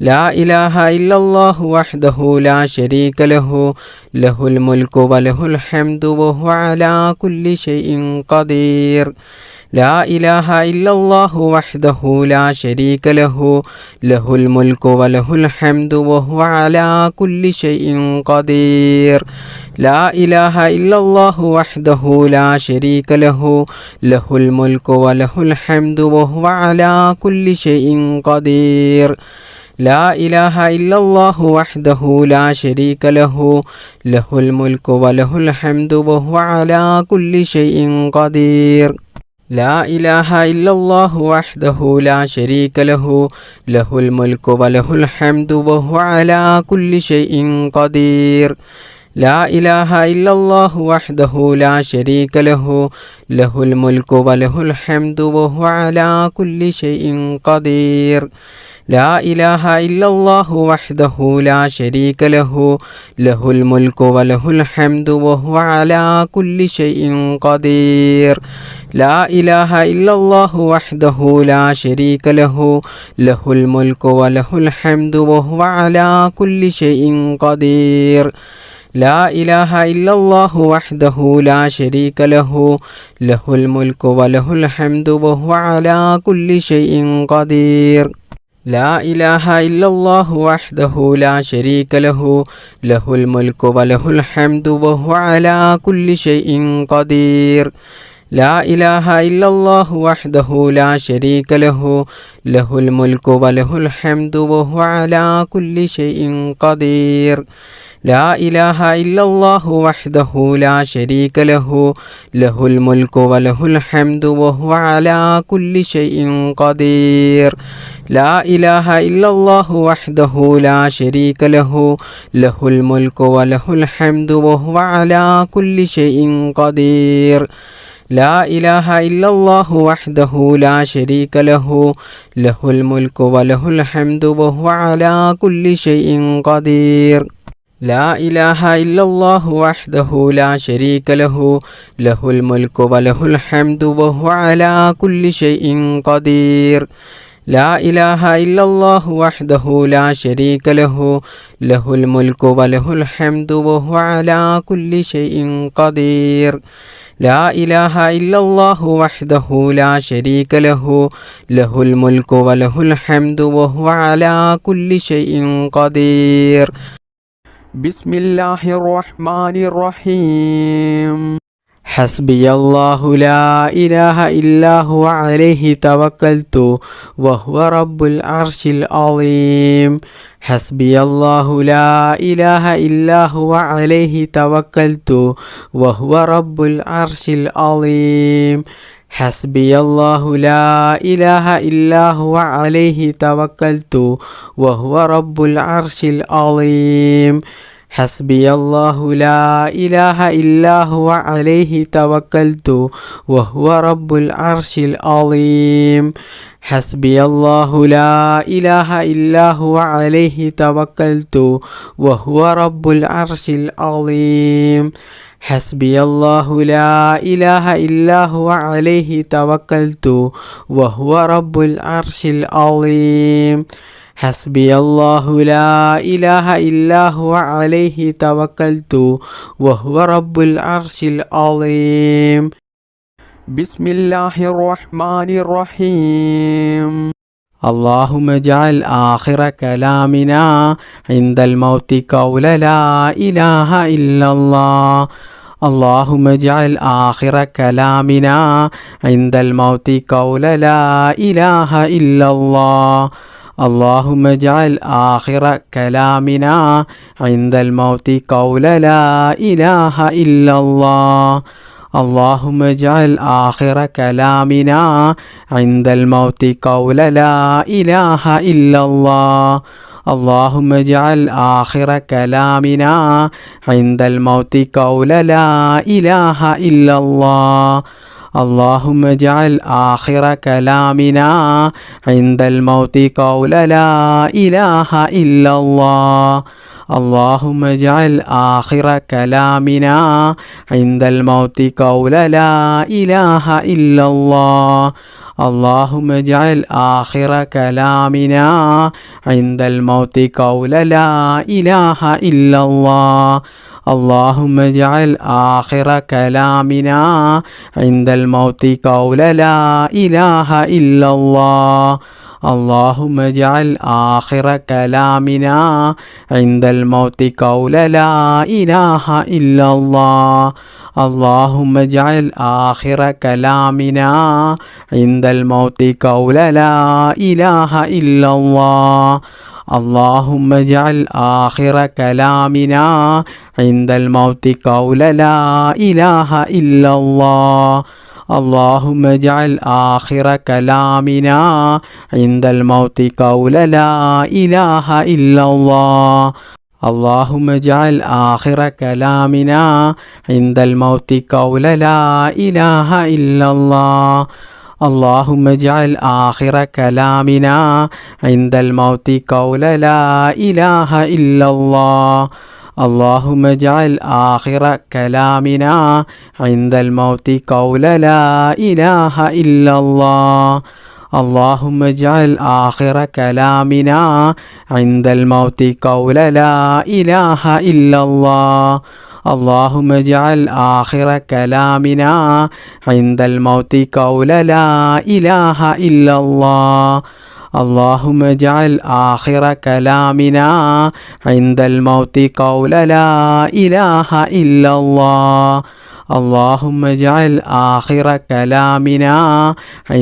لا إله إلا الله وحده لا شريك له له الملك وله الحمد وهو على كل شيء قدير لا إله إلا الله وحده لا شريك له له الملك وله الحمد وهو على كل شيء قدير لا إله إلا الله وحده لا شريك له له الملك وله الحمد وهو على كل شيء قدير لا إله إلا الله وحده لا شريك له له الملك وله الحمد وهو على كل شيء قدير لا إله إلا الله وحده لا شريك له له الملك وله الحمد وهو على كل شيء قدير لا إله إلا الله وحده لا شريك له له الملك وله الحمد وهو على كل شيء قدير لا إله إلا الله وحده لا شريك له له الملك وله الحمد وهو على كل شيء قدير لا إله إلا الله وحده لا شريك له له الملك وله الحمد وهو على كل شيء قدير لا إله إلا الله وحده لا شريك له له الملك وله الحمد وهو على كل شيء قدير لا إله إلا الله وحده لا شريك له له الملك وله الحمد وهو على كل شيء قدير لا إله إلا الله وحده لا شريك له له الملك وله الحمد وهو على كل شيء قدير لا إله إلا الله وحده لا شريك له له الملك وله الحمد وهو على كل شيء قدير لا إله إلا الله وحده لا شريك له له الملك وله الحمد وهو على كل شيء قدير لا إله إلا الله وحده لا شريك له له الملك وله الحمد وهو على كل شيء قدير لا إله إلا الله وحده لا شريك له له الملك وله الحمد وهو على كل شيء قدير لا إله إلا الله وحده لا شريك له له الملك وله الحمد وهو على كل شيء قدير لا إله إلا الله وحده لا شريك له له الملك وله الحمد وهو على كل شيء قدير بسم الله الرحمن الرحيم حسبي الله لا إله إلا هو عليه توكلت وهو رب العرش العظيم حسبي الله لا إله إلا هو عليه توكلت وهو رب العرش العظيم حسبي الله لا إله إلا هو عليه توكلت وهو رب العرش العظيم حسبي الله لا إله إلا هو عليه توكلت وهو رب العرش العظيم حسبي الله لا إله إلا هو عليه توكلت وهو رب العرش العظيم حسبي الله لا إله إلا هو عليه توكلت وهو رب العرش العظيم حسبي الله لا إله إلا هو عليه توكلت وهو رب العرش العظيم بسم الله الرحمن الرحيم اللهم اجعل آخر كلامنا عند الموت قول لا إله إلا الله اللهم اجعل آخر كلامنا عند الموت قول لا إله إلا الله اللهم اجعل آخر كلامنا عند الموت قول لا إله إلا الله اللهم اجعل آخر كلامنا عند الموت قول لا إله إلا الله اللهم اجعل آخر كلامنا عند الموت قول لا إله إلا الله اللهم اجعل آخر كلامنا عند الموت قول لا إله إلا الله اللهم اجعل آخر كلامنا عند الموت قول لا إله إلا الله اللهم اجعل آخر كلامنا عند الموت قول لا إله إلا الله. اللهم اجعل آخر كلامنا عند الموت قول لا إله إلا الله. اللهم اجعل آخر كلامنا عند الموت قول لا إله إلا الله. اللهم اجعل آخر كلامنا عند الموت قول لا إله إلا الله. اللهم اجعل آخر كلامنا عند الموت قول لا إله إلا الله. اللهم اجعل آخر كلامنا عند الموت قول لا إله إلا الله. اللهم اجعل آخر كلامنا عند الموت قول لا إله إلا الله. اللهم اجعل آخر كلامنا عند الموت قول لا إله إلا الله. اللهم اجعل آخر كلامنا عند الموت قول لا إله إلا الله. اللهم اجعل آخر كلامنا عند الموت قول لا إله إلا الله. اللهم اجعل آخر كلامنا عند الموت قول لا إله إلا الله. اللهم اجعل آخر كلامنا عند الموت قول لا إله إلا الله. اللهم اجعل آخر كلامنا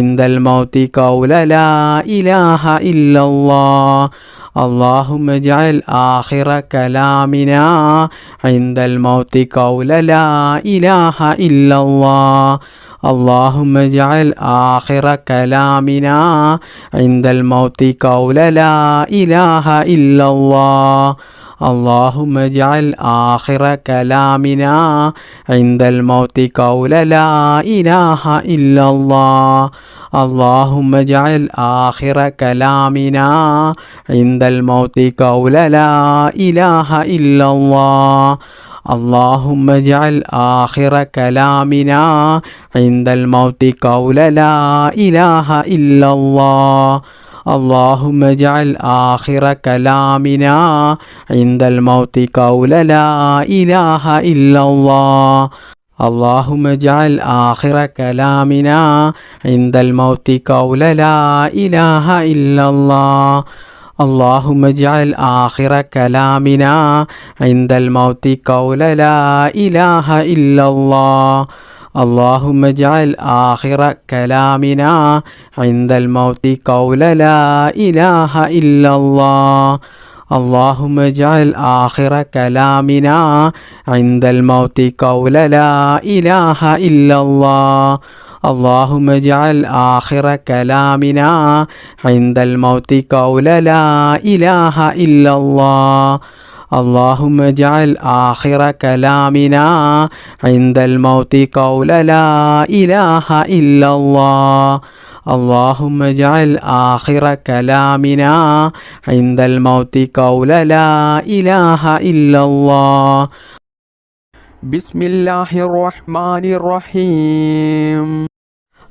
عند الموت قول لا إله إلا الله. اللهم اجعل آخر كلامنا عند الموت قول لا إله إلا الله. اللهم اجعل آخر كلامنا عند الموت قول لا إله إلا الله. اللهم اجعل آخر كلامنا عند الموت قول لا إله إلا الله. اللهم اجعل آخر كلامنا عند الموت قول لا إله إلا الله. اللهم اجعل آخر كلامنا عند الموت قول لا إله إلا الله. اللهم اجعل آخر كلامنا عند الموت قول لا إله إلا الله. اللهم اجعل آخر كلامنا عند الموت قول لا إله إلا الله. اللهم اجعل آخر كلامنا عند الموت قول لا إله إلا الله. اللهم اجعل آخر كلامنا عند الموت قول لا إله إلا الله. اللهم اجعل آخر كلامنا عند الموت قول لا إله إلا الله. اللهم اجعل آخر كلامنا عند الموت قول لا إله إلا الله. اللهم اجعل آخر كلامنا عند الموت قول لا إله إلا الله. اللهم اجعل آخر كلامنا عند الموت قول لا إله إلا الله. بسم الله الرحمن الرحيم.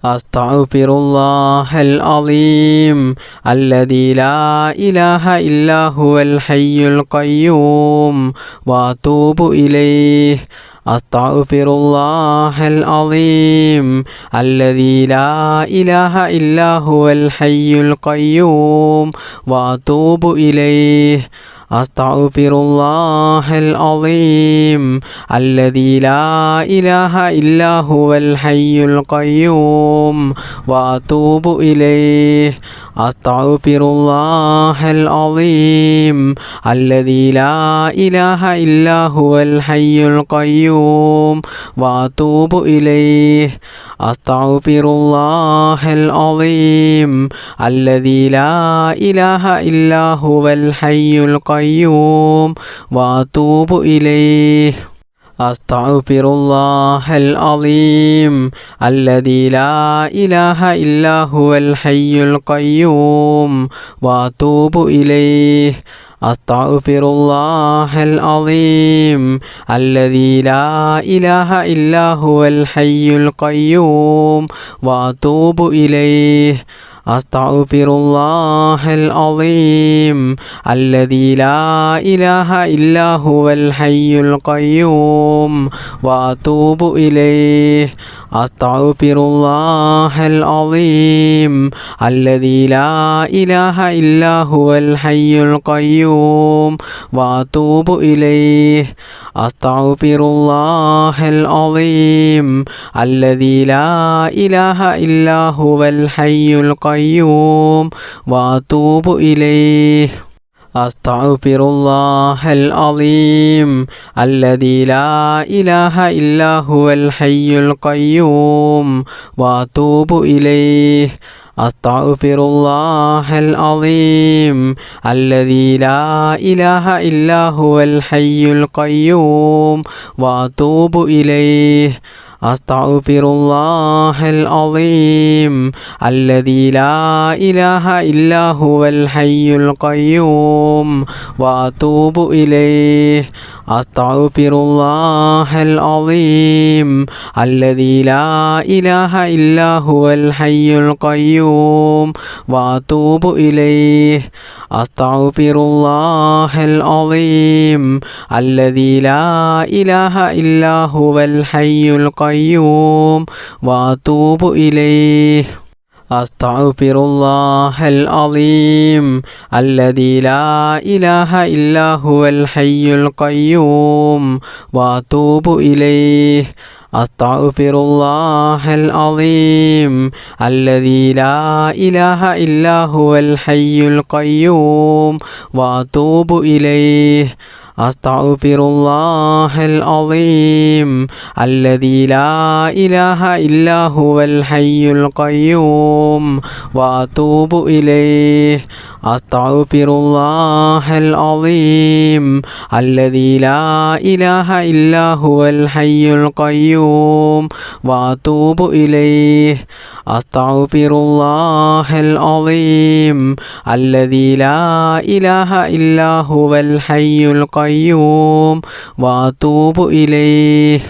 أستغفر الله العظيم الذي لا إله إلا هو الحي القيوم وأتوب إليه. أستغفر الله العظيم الذي لا إله إلا هو الحي القيوم وأتوب إليه. أستغفر الله العظيم الذي لا إله إلا هو الحي القيوم وأتوب إليه. أستغفر الله العظيم الذي لا إله إلا هو الحي القيوم وأتوب إليه. أستغفر الله العظيم الذي لا إله إلا هو الحي القيوم وأتوب إليه. أستغفر الله العظيم الذي لا إله إلا هو الحي القيوم وأتوب إليه. أستغفر الله العظيم الذي لا إله إلا هو الحي القيوم وأتوب إليه. أستغفر الله العظيم الذي لا إله إلا هو الحي القيوم وأتوب إليه. أستغفر الله العظيم الذي لا إله إلا هو الحي القيوم وأتوب إليه. أستغفر الله العظيم الذي لا إله إلا هو الحي القيوم وأتوب إليه. أستغفر الله العظيم الذي لا إله إلا هو الحي القيوم وأتوب إليه. أستغفر الله العظيم الذي لا إله إلا هو الحي القيوم وأتوب إليه. أستغفر الله العظيم الذي لا إله إلا هو الحي القيوم وأتوب إليه. أستغفر الله العظيم الذي لا إله إلا هو الحي القيوم وأتوب إليه. أستغفر الله العظيم الذي لا إله إلا هو الحي القيوم وأتوب إليه. أستغفر الله العظيم الذي لا إله إلا هو الحي القيوم وأتوب إليه. أستغفر الله العظيم الذي لا إله إلا هو الحي القيوم وأتوب إليه. أستغفر الله العظيم الذي لا إله إلا هو الحي القيوم وأتوب إليه. أستغفر الله العظيم الذي لا إله إلا هو الحي القيوم وأتوب إليه. أستغفر الله العظيم الذي لا إله إلا هو الحي القيوم وأتوب إليه.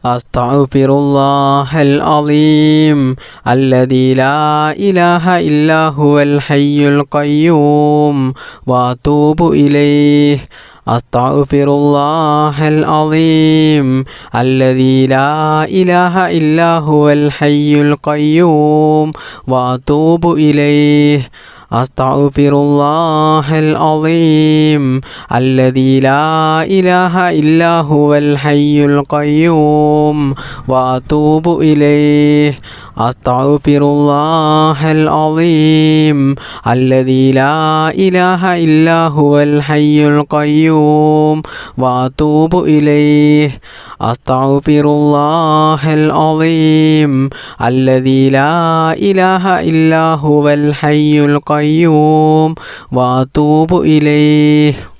أستغفر الله العظيم الذي لا إله إلا هو الحي القيوم وأتوب إليه. أستغفر الله العظيم الذي لا إله إلا هو الحي القيوم وأتوب إليه. أستغفر الله العظيم الذي لا إله إلا هو الحي القيوم وأتوب إليه. أستغفر الله العظيم الذي لا إله إلا هو الحي القيوم وأتوب إليه. أستغفر الله العظيم الذي لا إله إلا هو الحي القيوم وأتوب إليه.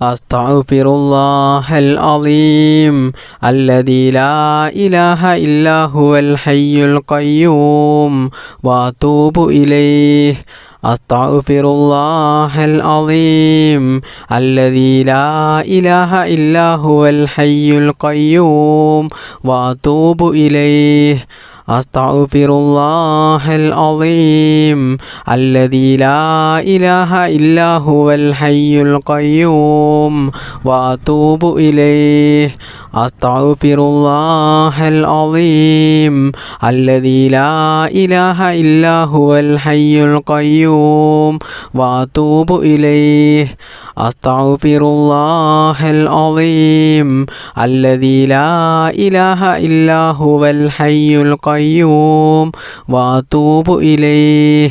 أستغفر الله العظيم الذي لا إله إلا هو الحي القيوم وأتوب إليه. أستغفر الله العظيم الذي لا إله إلا هو الحي القيوم وأتوب إليه. أستغفر الله العظيم الذي لا إله إلا هو الحي القيوم وأتوب إليه. أستغفر الله العظيم الذي لا إله إلا هو الحي القيوم وأتوب إليه. أستغفر الله العظيم الذي لا إله إلا هو الحي القيوم وأتوب إليه.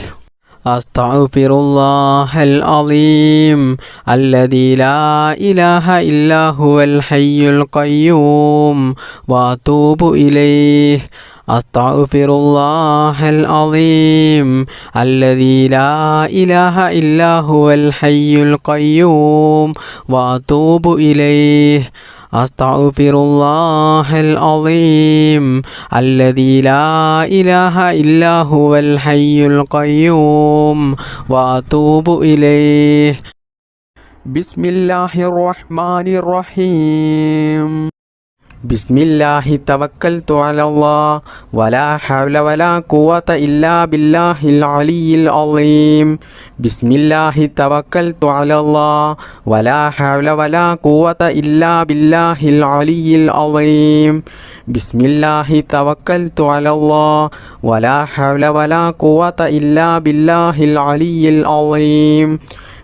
أستغفر الله العظيم الذي لا إله إلا هو الحي القيوم وأتوب إليه. أستغفر الله العظيم الذي لا إله إلا هو الحي القيوم وأتوب إليه. أستغفر الله العظيم الذي لا إله إلا هو الحي القيوم وأتوب إليه. بسم الله الرحمن الرحيم بسم الله توكلت على الله ولا حول ولا قوة إلا بالله العلي العظيم بسم الله توكلت على الله ولا حول ولا قوة إلا بالله العلي العظيم بسم الله توكلت على الله ولا حول ولا قوة إلا بالله العلي العظيم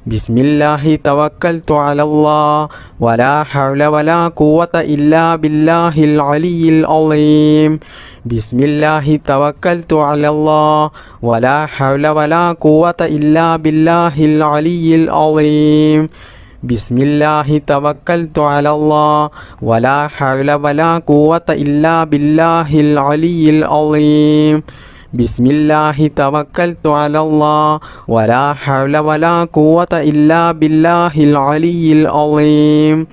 بسم الله توكلت على الله ولا حول ولا قوة إلا بالله العلي العظيم بسم الله توكلت على الله ولا حول ولا قوة إلا بالله العلي العظيم بسم الله توكلت على الله ولا حول ولا قوة إلا بالله العلي العظيم بسم الله توكلت على الله ولا حول ولا قوة إلا بالله العلي العظيم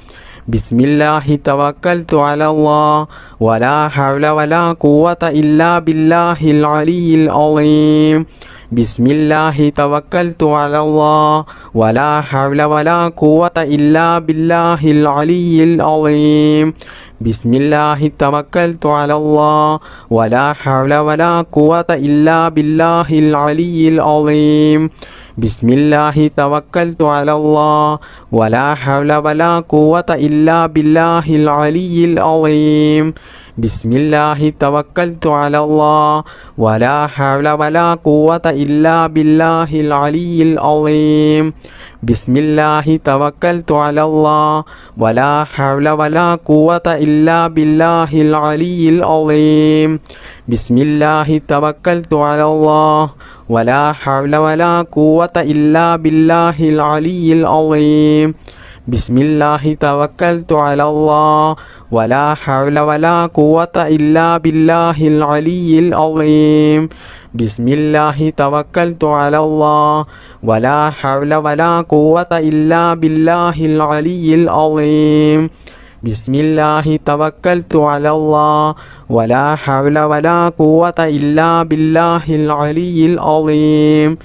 بسم الله توكلت على الله ولا حول ولا قوة إلا بالله العلي العظيم بسم الله توكلت على الله ولا حول ولا قوة إلا بالله العلي العظيم بسم الله توكلت على الله ولا حول ولا قوة إلا بالله العلي العظيم بسم الله توكلت على الله ولا حول ولا قوة إلا بالله العلي العظيم بسم الله توكلت على الله ولا حول ولا قوة إلا بالله العلي العظيم بسم الله توكلت على الله ولا حول ولا قوة إلا بالله العلي العظيم بسم الله توكلت على الله ولا حول ولا قوة إلا بالله العلي العظيم بسم الله توكلت على الله ولا حول ولا قوة إلا بالله العلي العظيم بسم الله توكلت على الله ولا حول ولا قوة إلا بالله العلي العظيم بسم الله توكلت على الله ولا حول ولا قوة إلا بالله العلي العظيم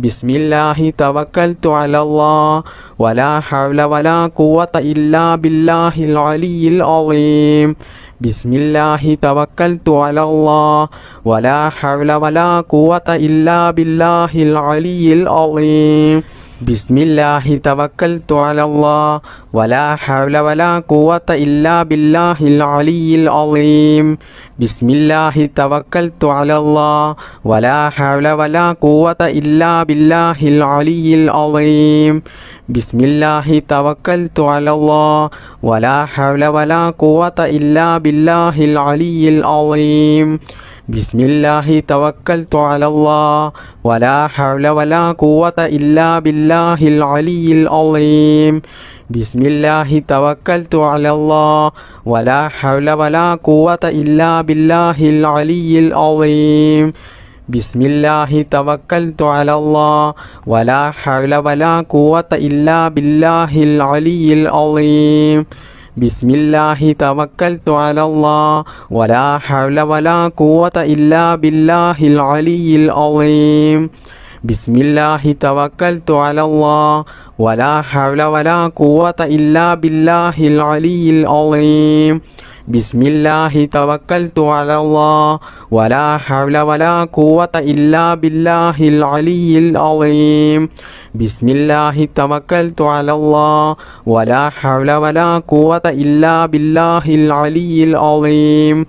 بسم الله توكلت على الله ولا حول ولا قوة إلا بالله العلي العظيم بسم الله توكلت على الله ولا حول ولا قوة إلا بالله العلي العظيم بسم الله توكلت على الله ولا حول ولا قوة إلا بالله العلي العظيم بسم الله توكلت على الله ولا حول ولا قوة إلا بالله العلي العظيم بسم الله توكلت على الله ولا حول ولا قوة إلا بالله العلي العظيم بسم الله توكلت على الله ولا حول ولا قوة إلا بالله العلي العظيم بسم الله توكلت على الله ولا حول ولا قوة إلا بالله العلي العظيم بسم الله توكلت على الله ولا حول ولا قوة إلا بالله العلي العظيم بسم الله توكلت على الله ولا حول ولا قوة إلا بالله العلي العظيم بسم الله توكلت على الله ولا حول ولا قوة إلا بالله العلي العظيم بسم الله توكلت على الله ولا حول ولا قوة إلا بالله العلي العظيم بسم الله توكلت على الله ولا حول ولا قوة إلا بالله العلي العظيم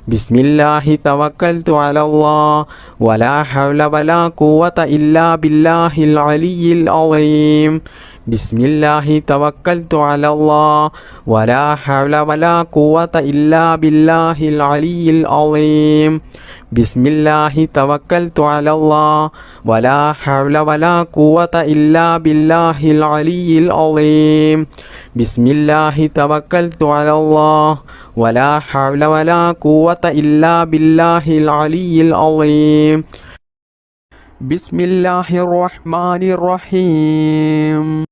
بسم الله توكلت على الله ولا حول ولا قوة إلا بالله العلي العظيم بسم الله توكلت على الله ولا حول ولا قوة إلا بالله العلي العظيم بسم الله توكلت على الله ولا حول ولا قوة إلا بالله العلي العظيم بسم الله توكلت على الله ولا حول ولا قوة إلا بالله العلي العظيم بسم الله الرحمن الرحيم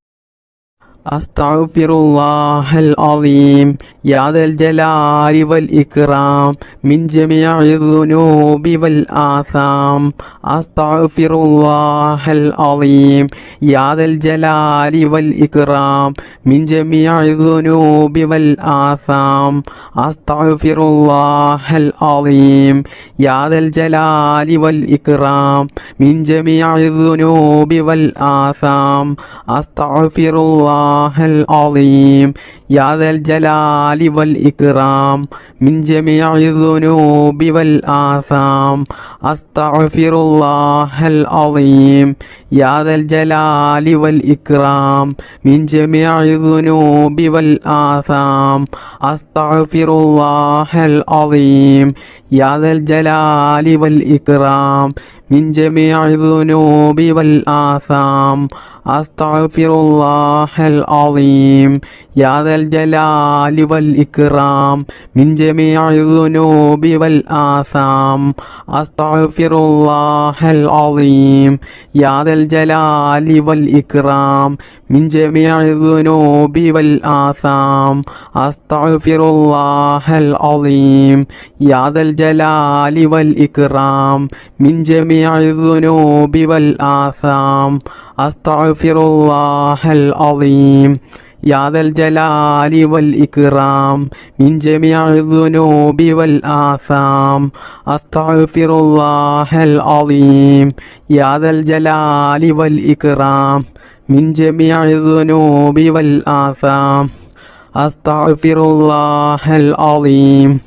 أستغفر الله العظيم يا ذا الجلال والإكرام من جميع الذنوب والآثام أستغفر الله العظيم يا ذا الجلال والإكرام من جميع الذنوب والآثام أستغفر الله العظيم يا ذا الجلال والإكرام من جميع الذنوب والآثام أستغفر الله العظيم يا ذا الجلال والإكرام من جميع الذنوب والآثام أستغفر الله العظيم يا ذا الجلال والإكرام من جميع الذنوب والآثام أستغفر الله العظيم يا ذا الجلال والإكرام من جميع الذنوب والآثام أستغفر الله العظيم يا ذا الجلال والإكرام من جميع الذنوب والآثام أستغفر الله العظيم يا ذا الجلال والإكرام من جميع الذنوب والآثام أستغفر الله العظيم يا ذا الجلال والإكرام من جميع الذنوب والآثام أستغفر الله العظيم يا ذا الجلال والإكرام من جميع الذنوب والآثام أستغفر الله العظيم يا ذا الجلال والإكرام من جميع الذنوب والآثام أستغفر الله العظيم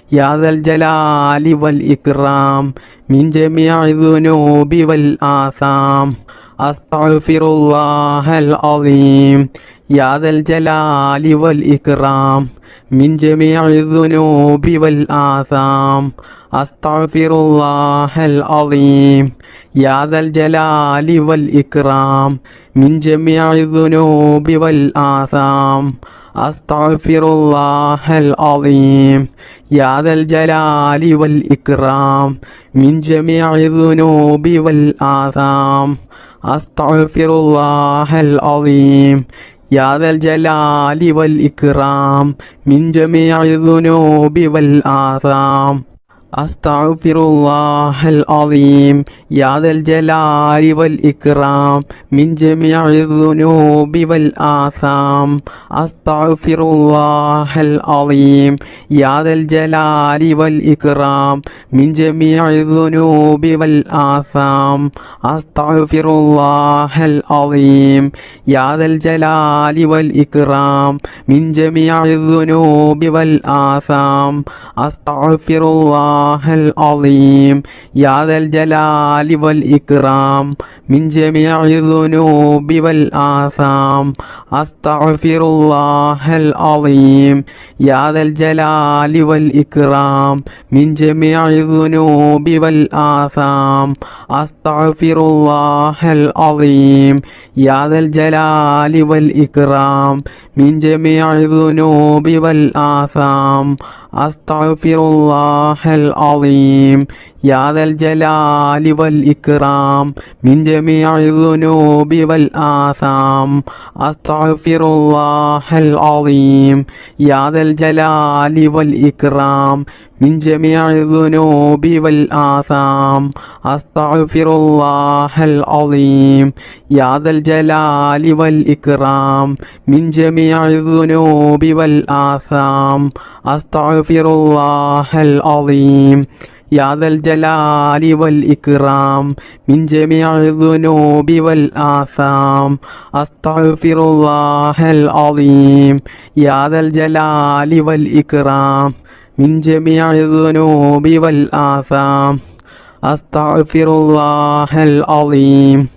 يا ذا الجلال والإكرام من جميع الذنوب والآثام أستغفر الله العظيم يا ذا الجلال والإكرام من جميع الذنوب والآثام أستغفر الله العظيم يا ذا الجلال والإكرام من جميع الذنوب والآثام أستغفر الله العظيم يا ذا الجلال والإكرام من جميع الذنوب والآثام أستغفر الله العظيم يا ذا الجلال والإكرام من جميع الذنوب والآثام أستغفر الله العظيم يا ذا الجلال والإكرام من جميع الذنوب والآثام أستغفر الله العظيم يا ذا الجلال والإكرام من جميع الذنوب والآثام أستغفر الله العظيم يا ذا الجلال والإكرام من جميع الذنوب والآثام أستغفر الله العظيم يا ذا الجلال والإكرام من جميع الذنوب والآثام أستغفر الله العظيم يا ذا الجلال والإكرام من جميع الذنوب والآثام أستغفر الله العظيم يا ذا الجلال والإكرام من جميع الذنوب والآثام أستغفر الله العظيم يا ذا الجلال والإكرام من جميع الذنوب والآثام أستغفر الله العظيم يا ذا الجلال والإكرام من جميع الذنوب والآثام أستغفر الله العظيم يا ذا الجلال والإكرام من جميع الذنوب والآثام أستغفر الله العظيم يا ذا الجلال والإكرام من جميع الذنوب والآثام أستغفر الله العظيم يا ذا الجلال والإكرام من جميع الذنوب والآثام أستغفر الله العظيم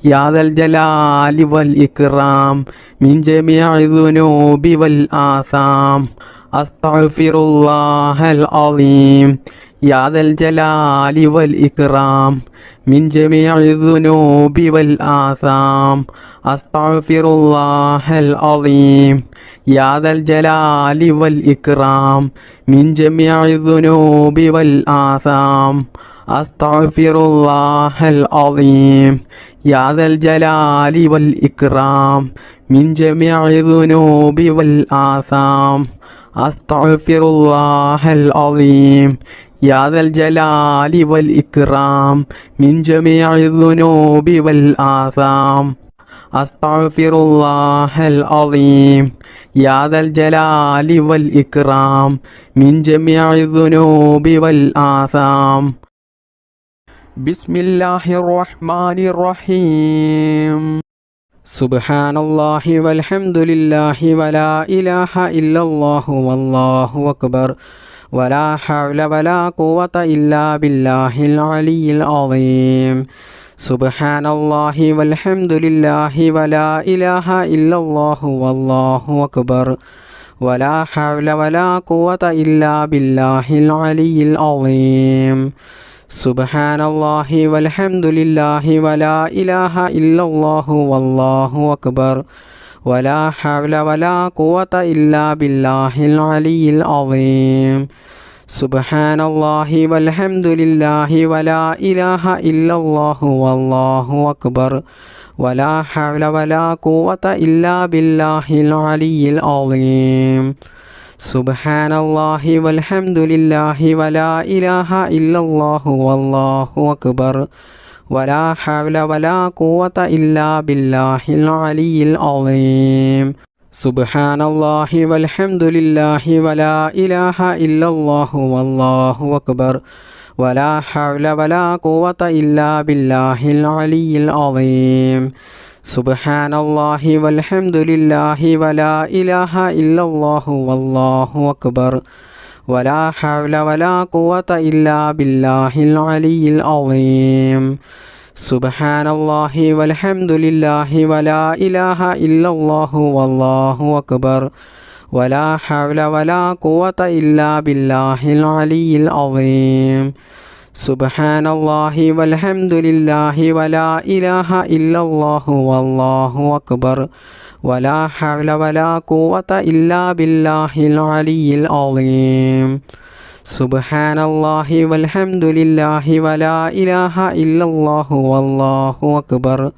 يا ذا الجلال والإكرام من جميع الذنوب والآثام أستغفر الله العظيم يا ذا الجلال والإكرام من جميع الذنوب والآثام أستغفر الله العظيم يا ذا الجلال والإكرام من جميع الذنوب والآثام أستغفر الله العظيم يا ذا الجلال والإكرام من جميع الذنوب والآثام أستغفر الله العظيم يا ذا الجلال والإكرام من جميع الذنوب والآثام أستغفر الله العظيم يا ذا الجلال والإكرام من جميع الذنوب والآثام بسم الله الرحمن الرحيم سبحان الله والحمد لله ولا إله إلا الله والله أكبر ولا حول ولا قوة إلا بالله العلي العظيم سبحان الله والحمد لله ولا إله إلا الله والله أكبر ولا حول ولا قوة إلا بالله العلي العظيم سبحان الله والحمد لله ولا إله إلا الله والله أكبر ولا حول ولا قوة إلا بالله العلي العظيم سبحان الله والحمد لله ولا إله إلا الله والله أكبر ولا حول ولا قوة إلا بالله العلي العظيم سبحان الله والحمد لله ولا إله إلا الله والله أكبر ولا حول ولا قوة إلا بالله العلي العظيم سبحان الله والحمد لله ولا إله إلا الله والله أكبر ولا حول ولا قوة إلا بالله العلي العظيم سبحان الله والحمد لله ولا إله إلا الله والله أكبر ولا حول ولا قوة إلا بالله العلي العظيم سبحان الله والحمد لله ولا إله إلا الله والله أكبر ولا حول ولا قوة إلا بالله العلي العظيم سبحان الله والحمد لله ولا إله إلا الله والله أكبر ولا حول ولا قوة إلا بالله العلي العظيم سبحان الله والحمد لله ولا إله إلا الله والله أكبر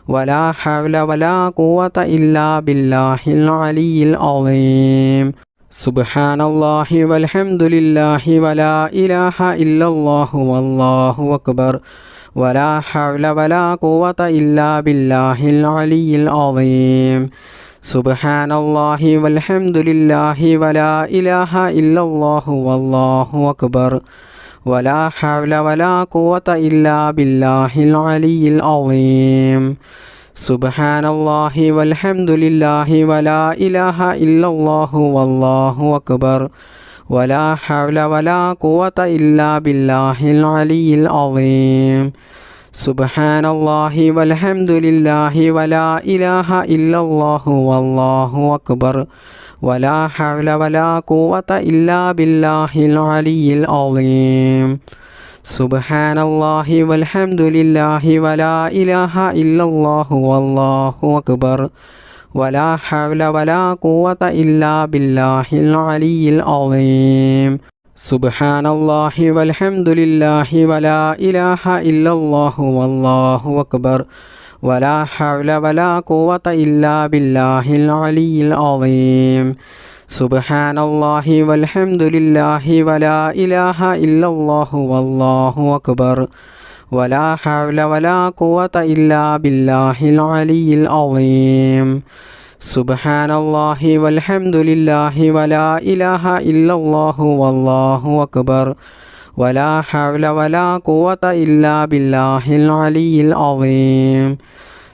ولا حول ولا قوة إلا بالله العلي العظيم سبحان الله والحمد لله ولا إله إلا الله والله أكبر ولا حول ولا قوة إلا بالله العلي العظيم سبحان الله والحمد لله ولا إله إلا الله والله أكبر ولا حول ولا قوة إلا بالله العلي العظيم سبحان الله والحمد لله ولا إله إلا الله والله أكبر ولا حول ولا قوة إلا بالله العلي العظيم سبحان الله والحمد لله ولا إله إلا الله والله أكبر ولا حول ولا قوة إلا بالله العلي العظيم سبحان الله والحمد لله ولا إله إلا الله والله أكبر ولا حول ولا قوة إلا بالله العلي العظيم سبحان الله والحمد لله ولا إله إلا الله والله أكبر ولا حول ولا قوة إلا بالله العلي العظيم سبحان الله والحمد لله ولا إله إلا الله والله أكبر ولا حول ولا قوة إلا بالله العلي العظيم سبحان الله والحمد لله ولا إله إلا الله والله أكبر ولا حول ولا قوة إلا بالله العلي العظيم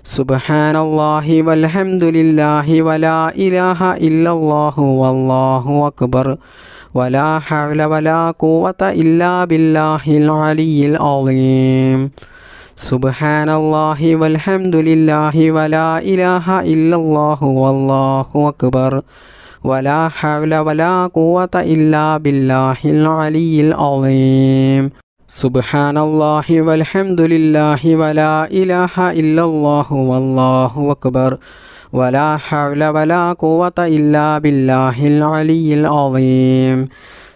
سبحان الله والحمد لله ولا إله إلا الله والله أكبر ولا حول ولا قوة إلا بالله العلي العظيم سبحان الله والحمد لله ولا إله إلا الله والله أكبر ولا حول ولا قوة إلا بالله العلي العظيم سبحان الله والحمد لله ولا إله إلا الله والله أكبر ولا حول ولا قوة إلا بالله العلي العظيم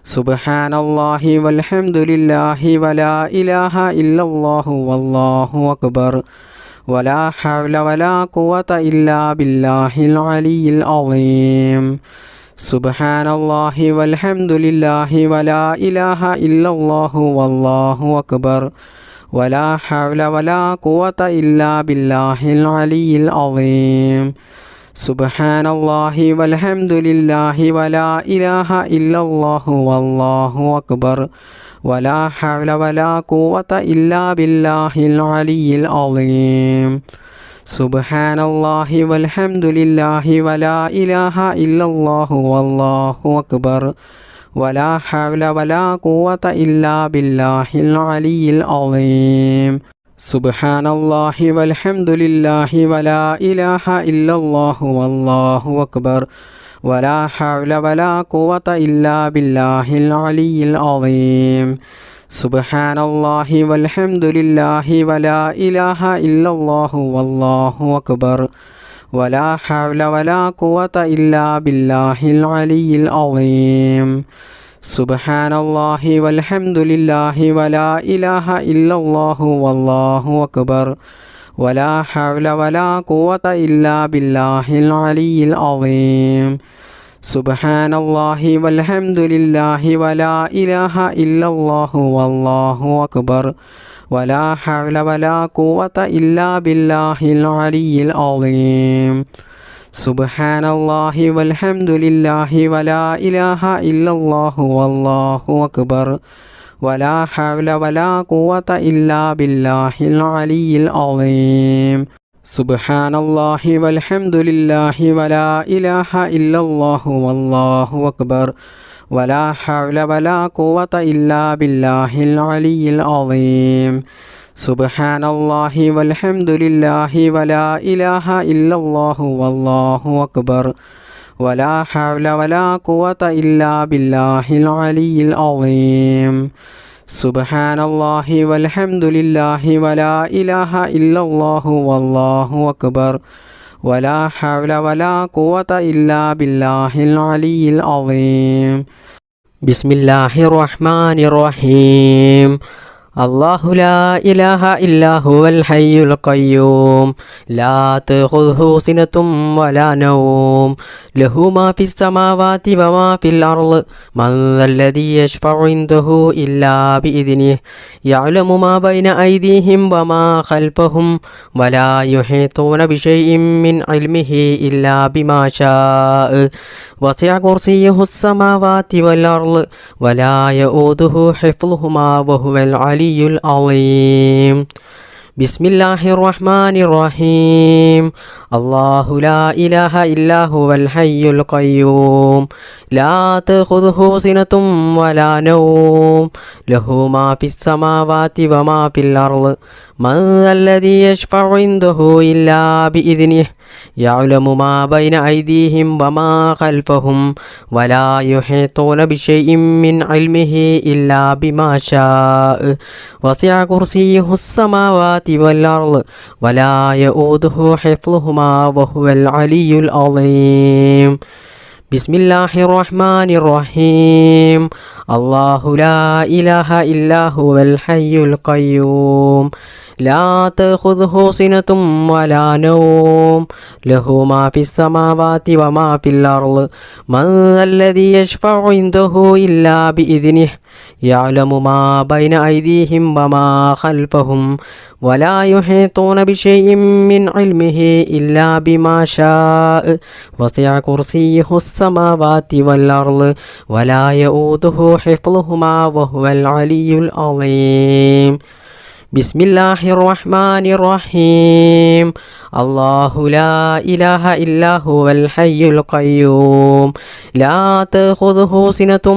سبحان الله والحمد لله ولا إله إلا الله والله أكبر ولا حول ولا قوة إلا بالله العلي العظيم سبحان الله والحمد لله ولا إله إلا الله والله أكبر ولا حول ولا قوة إلا بالله العلي العظيم سبحان الله والحمد لله ولا إله إلا الله والله أكبر ولا حول ولا قوة إلا بالله العلي العظيم سبحان الله والحمد لله ولا إله إلا الله والله أكبر ولا حول ولا قوة إلا بالله العلي العظيم سبحان الله والحمد لله ولا إله إلا الله والله أكبر ولا حول ولا قوة إلا بالله العلي العظيم سبحان الله والحمد لله ولا إله إلا الله والله أكبر ولا حول ولا قوة إلا بالله العلي العظيم سبحان الله والحمد لله ولا إله إلا الله والله أكبر ولا حول ولا قوة إلا بالله العلي العظيم سبحان الله والحمد لله ولا إله إلا الله والله أكبر ولا حول ولا قوة إلا بالله العلي العظيم سبحان الله والحمد لله ولا إله إلا الله والله أكبر ولا حول ولا قوة إلا بالله العلي العظيم سبحان الله والحمد لله ولا إله إلا الله والله أكبر ولا حول ولا قوة إلا بالله العلي العظيم سبحان الله والحمد لله ولا إله إلا الله والله أكبر ولا حول ولا قوة إلا بالله العلي العظيم سبحان الله والحمد لله ولا إله إلا الله والله أكبر ولا حول ولا قوة إلا بالله العلي العظيم بسم الله الرحمن الرحيم الله لا إله إلا هو الحي القيوم لا تأخذه سنة ولا نوم له ما في السماوات وما في الأرض من ذا الذي يشفع عنده إلا بإذنه يعلم ما بين أيديهم وما خلفهم ولا يحيطون بشيء من علمه إلا بما شاء وسع كرسيه السماوات والأرض ولا يؤوده حفظهما وهو العلي العظيم بسم الله الرحمن الرحيم الله لا إله إلا هو الحي القيوم لا تأخذه سنة ولا نوم له ما في السماوات وما في الأرض من ذا الذي يشفع عنده إلا بإذنه يعلم ما بين أيديهم وما خلفهم ولا يحيطون بشيء من علمه إلا بما شاء وسع كرسيه السماوات والأرض ولا يؤوده حفظهما وهو العلي العظيم بسم الله الرحمن الرحيم الله لا إله إلا هو الحي القيوم لا تأخذه سنة ولا نوم له ما في السماوات وما في الأرض من ذا الذي يشفع عنده إلا بإذنه يعلم ما بين أيديهم وما خلفهم ولا يحيطون بشيء من علمه إلا بما شاء وسع كرسيه السماوات والأرض ولا يؤوده حفظهما وهو العلي العظيم بسم الله الرحمن الرحيم الله لا إله إلا هو الحي القيوم لا تأخذه سنة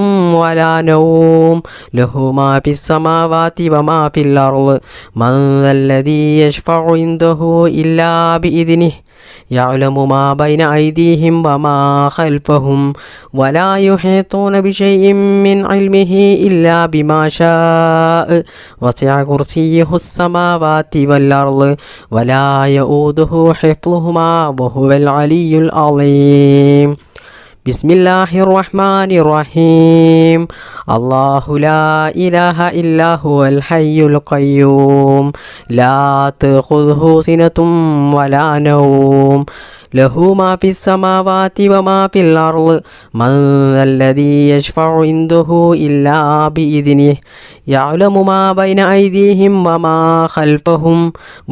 ولا نوم له ما في السماوات وما في الأرض من ذا الذي يشفع عنده إلا بإذنه يعلم ما بين أيديهم وما خلفهم ولا يحيطون بشيء من علمه إلا بما شاء وسع كرسيه السماوات والأرض ولا يؤوده حفظهما وهو العلي العظيم ബിസ്മില്ലാഹിർ റഹ്മാനിർ റഹീം അല്ലാഹു ലാ ഇലാഹ ഇല്ലാ ഹുവൽ ഹയ്യുൽ ഖയ്യൂം ലാ തഖുദുഹു സിനതും വലാ നൗം ലഹു മാ ഫിസ് സമാവാതി വമാ ഫിൽ അർള് മൻ ദല്ലദീ യശ്ഫഉ ഇൻദഹു ഇല്ലാ ബിഇദ്നിഹി യഅലമു മാ ബൈന ഐദീഹിം വമാ ഖൽഫഹും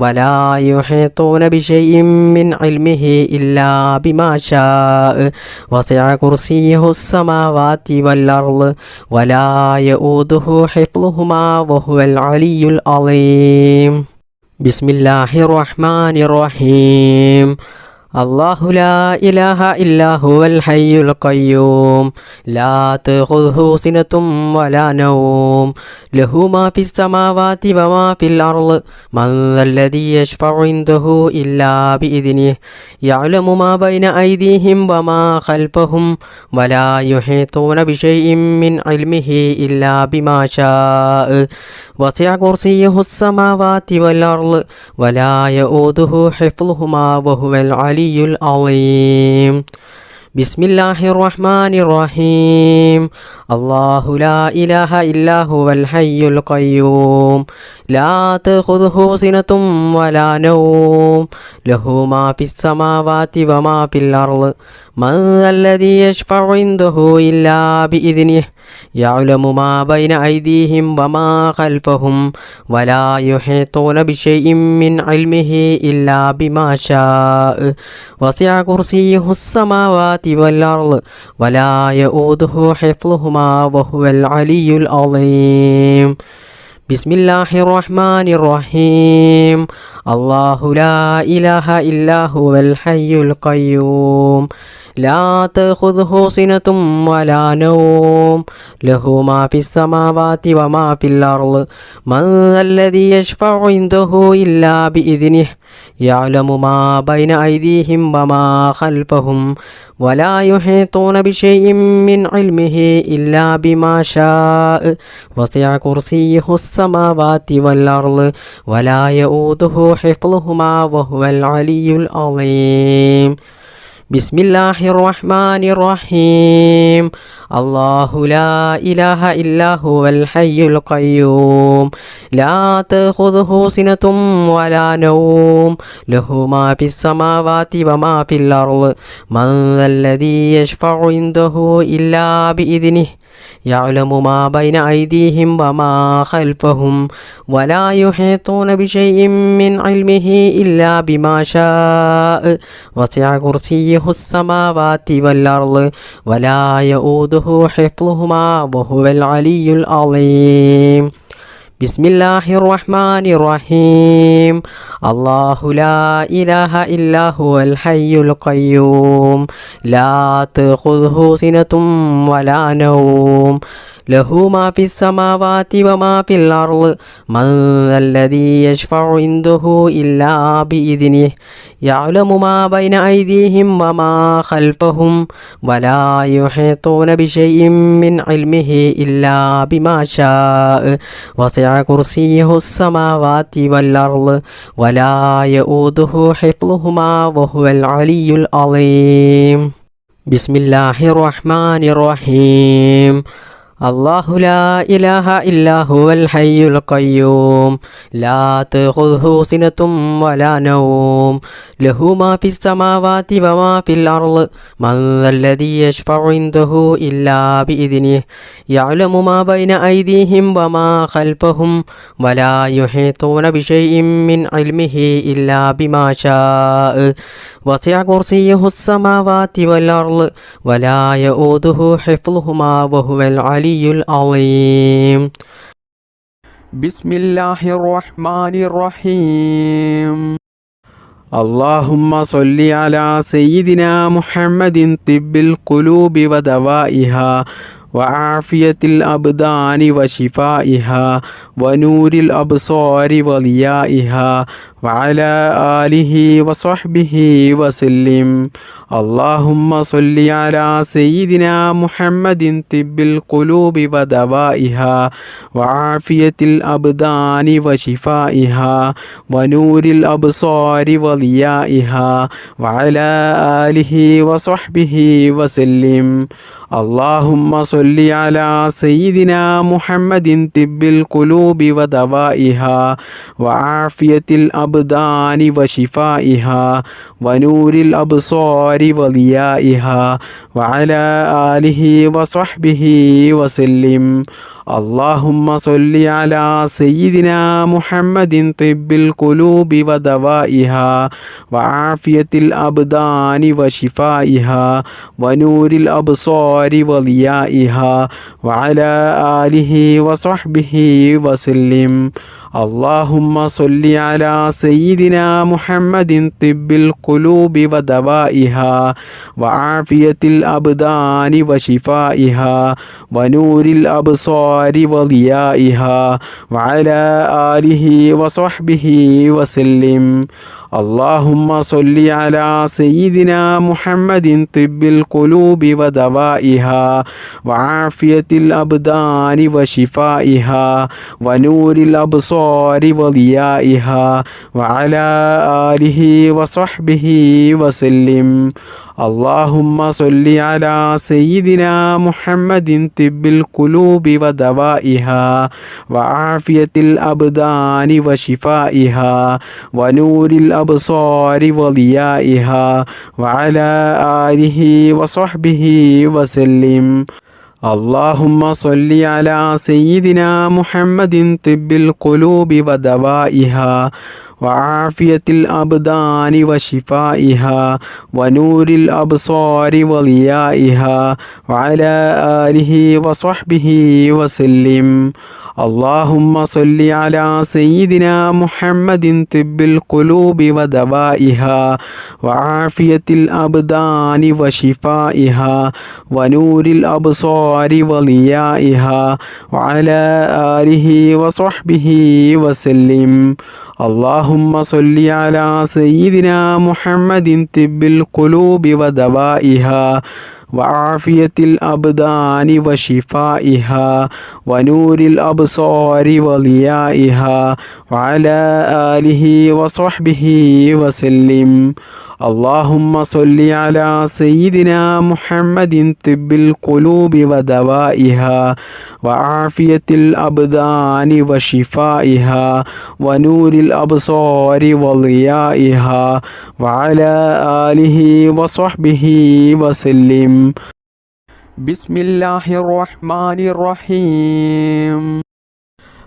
വലാ യുഹീതൂന ബിശൈഇൻ മിൻ ഇൽമിഹി ഇല്ലാ ബിമാ ശാഅ വസിഅ കുർസിയ്യുഹുസ് സമാവാതി വൽ അർള് വലാ യഊദുഹു ഹിഫ്ളുഹുമാ വഹുവൽ അലിയ്യുൽ അളീം. ബിസ്മില്ലാഹിർ റഹ്മാനിർ റഹീം അല്ലാഹു ലാ ഇലാഹ ഇല്ലാ ഹുവൽ ഹയ്യുൽ ഖയ്യൂം ലാ തഖുദുഹു സിനതും വലാ നൗം ലഹു മാ ഫിസ് സമാവാതി വമാ ഫിൽ അർള് മൻ ദല്ലദീ യശ്ഫഉ ഇൻദഹു ഇല്ലാ ബിഇദ്നിഹി യഅലമു മാ ബൈന ഐദീഹിം വമാ ഖൽഫഹും വലാ യുഹീതൂന ബിശൈഇൻ മിൻ ഇൽമിഹി ഇല്ലാ ബിമാ ശാഅ വസിഅ കുർസിയ്യുഹുസ് സമാവാതി വൽ അർള് വലാ യഊദുഹു ഹിഫ്ളുഹുമാ വഹുവൽ അലിയ്യുൽ അളീം. ബിസ്മില്ലാഹിർ റഹ്മാനിർ റഹീം അല്ലാഹു ലാ ഇലാഹ ഇല്ലാ ഹുവൽ ഹയ്യുൽ ഖയ്യൂം ലാ തഖുദുഹു സിനതും വലാ നൗം ലഹു മാ ഫിസ് സമാവാതി വമാ ഫിൽ അർള് മൻ ദല്ലദീ യശ്ഫഉ ഇൻദഹു ഇല്ലാ ബിഇദ്നിഹി യഅലമു മാ ബൈന ഐദീഹിം വമാ ഖൽഫഹും വലാ യുഹീതൂന ബിശൈഇൻ മിൻ ഇൽമിഹി ഇല്ലാ ബിമാ ശാഅ വസിഅ കുർസിയ്യുഹുസ് സമാവാതി വൽ അർള് വലാ യഊദുഹു ഹിഫ്ളുഹുമാ വഹുവൽ അലിയ്യുൽ അളീം. ബിസ്മില്ലാഹിർ റഹ്മാനിർ റഹീം അല്ലാഹു ലാ ഇലാഹ ഇല്ലാ ഹുവൽ ഹയ്യുൽ ഖയ്യൂം ലാ തഖുദുഹു സിനതും വലാ നൗം ലഹു മാ ഫിസ് സമാവാതി വമാ ഫിൽ അർള് മൻ ദല്ലദീ യശ്ഫഉ ഇൻദഹു ഇല്ലാ ബിഇദ്നിഹി യഅലമു മാ ബൈന ഐദീഹിം വമാ ഖൽഫഹും വലാ യുഹീതൂന ബിശൈഇൻ മിൻ ഇൽമിഹി ഇല്ലാ ബിമാ ശാഅ വസിഅ കുർസിയ്യുഹുസ് സമാവാതി വൽ അർള് വലാ യഊദുഹു ഹിഫ്ളുഹുമാ വഹുവൽ അലിയ്യുൽ അളീം. ബിസ്മില്ലാഹിർ റഹ്മാനിർ റഹീം അല്ലാഹു ലാ ഇലാഹ ഇല്ലാ ഹുവൽ ഹയ്യുൽ ഖയ്യൂം ലാ തഖുദുഹു സിനതും വലാ നൗം ലഹു മാ ഫിസ് സമാവാതി വമാ ഫിൽ അർള് മൻ ദല്ലദീ യശ്ഫഉ ഇൻദഹു ഇല്ലാ ബിഇദ്നിഹി യഅലമു മാ ബൈന ഐദീഹിം വമാ ഖൽഫഹും വലാ യുഹീതൂന ബിശൈഇൻ മിൻ ഇൽമിഹി ഇല്ലാ ബിമാ ശാഅ വസിഅ കുർസിയ്യുഹുസ് സമാവാതി വൽ അർള് വലാ യഊദുഹു ഹിഫ്ളുഹുമാ വഹുവൽ അലിയ്യുൽ അളീം. ബിസ്മില്ലാഹിർ റഹ്മാനിർ റഹീം അല്ലാഹു ലാ ഇലാഹ ഇല്ലാ ഹുവൽ ഹയ്യുൽ ഖയ്യൂം ലാ തഖുദുഹു സിനതും വലാ നൗം ലഹു മാ ഫിസ് സമാവാതി വമാ ഫിൽ അർള് മൻ ദല്ലദീ യശ്ഫഉ ഇൻദഹു ഇല്ലാ ബിഇദ്നിഹി യഅലമു മാ ബൈന ഐദീഹിം വമാ ഖൽഫഹും വലാ യുഹീതൂന ബിശൈഇൻ മിൻ ഇൽമിഹി ഇല്ലാ ബിമാ ശാഅ വസിഅ കുർസിയ്യുഹുസ് സമാവാതി വൽ അർള് വലാ യഊദുഹു ഹിഫ്ളുഹുമാ വഹുവൽ അലിയ്യുൽ അളീം. ബിസ്മില്ലാഹിർ റഹ്മാനിർ റഹീം അല്ലാഹു ലാ ഇലാഹ ഇല്ലാ ഹുവൽ ഹയ്യുൽ ഖയ്യൂം ലാ തഖുദുഹു സിനതും വലാ നൗം ലഹു മാ ഫിസ് സമാവാതി വമാ ഫിൽ അർള് മൻ ദല്ലദീ യശ്ഫഉ ഇൻദഹു ഇല്ലാ ബിഇദ്നിഹി യഅലമു മാ ബൈന ഐദീഹിം വമാ ഖൽഫഹും വലാ യുഹീതൂന ബിശൈഇൻ മിൻ ഇൽമിഹി ഇല്ലാ ബിമാ ശാഅ വസിഅ കുർസിയ്യുഹുസ് സമാവാതി വൽ അർള് വലാ യഊദുഹു ഹിഫ്ളുഹുമാ വഹുവൽ അലിയ്യുൽ അളീം. ബിസ്മില്ലാഹിർ റഹ്മാനിർ റഹീം അല്ലാഹുമ്മ സ്വല്ലി അലാ സയ്യിദിനാ മുഹമ്മദിൻ തിബ്ബിൽ ഖുലൂബി വദവാഇഹാ വആഫിയത്തിൽ അബ്ദാനി വശിഫാഇഹാ വനൂരിൽ അബ്സാരി വലിയാഇഹാ വഅലാ ആലിഹി വസഹ്ബിഹി വസല്ലിം. اللهم صل على سيدنا محمد طب القلوب ودوائها وعافية الأبدان وشفائها ونور الأبصار وضيائها وعلى آله وصحبه وسلم. اللهم صل على سيدنا محمد طب القلوب ودوائها وعافية الأبدان وشفائها ونور الأبصار وضيائها وعلى آله وصحبه وسلم. اللهم صل على سيدنا محمد طب القلوب ودوائها وعافية الأبدان وشفائها ونور الأبصار وضيائها وعلى آله وصحبه وسلم. اللهم صل على سيدنا محمد طب القلوب ودوائها وعافية الأبدان وشفائها ونور الأبصار وضيائها وعلى آله وصحبه وسلم. اللهم صل على سيدنا محمد طب القلوب ودوائها وعافية الأبدان وشفائها ونور الأبصار وضيائها وعلى آله وصحبه وسلم. اللهم صل على سيدنا محمد طب القلوب ودوائها وعافية الأبدان وشفائها ونور الأبصار وضيائها وعلى آله وصحبه وسلم. اللهم صل على سيدنا محمد طب القلوب ودوائها وعافية الأبدان وشفائها ونور الأبصار وضيائها وعلى آله وصحبه وسلم. اللهم صل على سيدنا محمد طب القلوب ودوائها وعافية الأبدان وشفائها ونور الأبصار وضيائها وعلى آله وصحبه وسلم. اللهم صل على سيدنا محمد طب القلوب ودوائها وعافية الأبدان وشفائها ونور الأبصار وضيائها وعلى آله وصحبه وسلم. اللهم صل على سيدنا محمد طب القلوب ودوائها وعافية الأبدان وشفائها ونور الأبصار وضيائها وعلى آله وصحبه وسلم. بسم الله الرحمن الرحيم.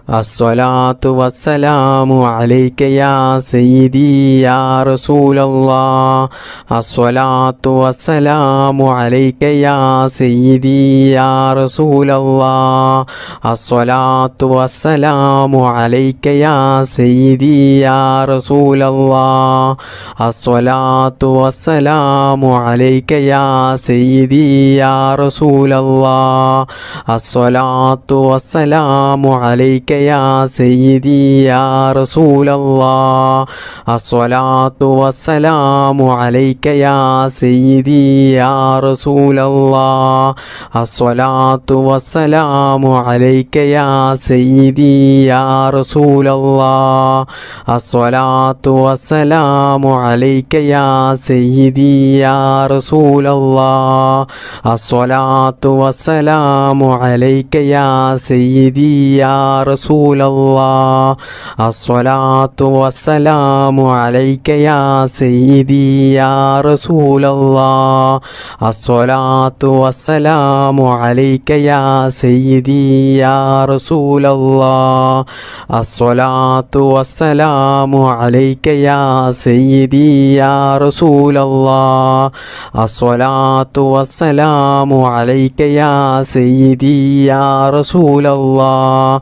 الصلاة والسلام عليك يا سيدي يا رسول الله. الصلاة والسلام عليك يا سيدي يا رسول الله. الصلاة والسلام عليك يا سيدي يا رسول الله. الصلاة والسلام عليك يا سيدي يا رسول الله. الصلاة والسلام عليك يا سيدي يا رسول الله. الصلاة والسلام عليك يا سيدي يا رسول الله. الصلاة والسلام عليك يا سيدي يا رسول الله. الصلاة والسلام عليك يا سيدي يا رسول الله. الصلاة والسلام عليك يا سيدي يا رسول الله. الصلاة والسلام عليك يا سيدي يا رسول الله. الصلاة والسلام عليك يا سيدي يا رسول الله. الصلاة والسلام عليك يا سيدي يا رسول الله. الصلاة والسلام عليك يا سيدي يا رسول الله.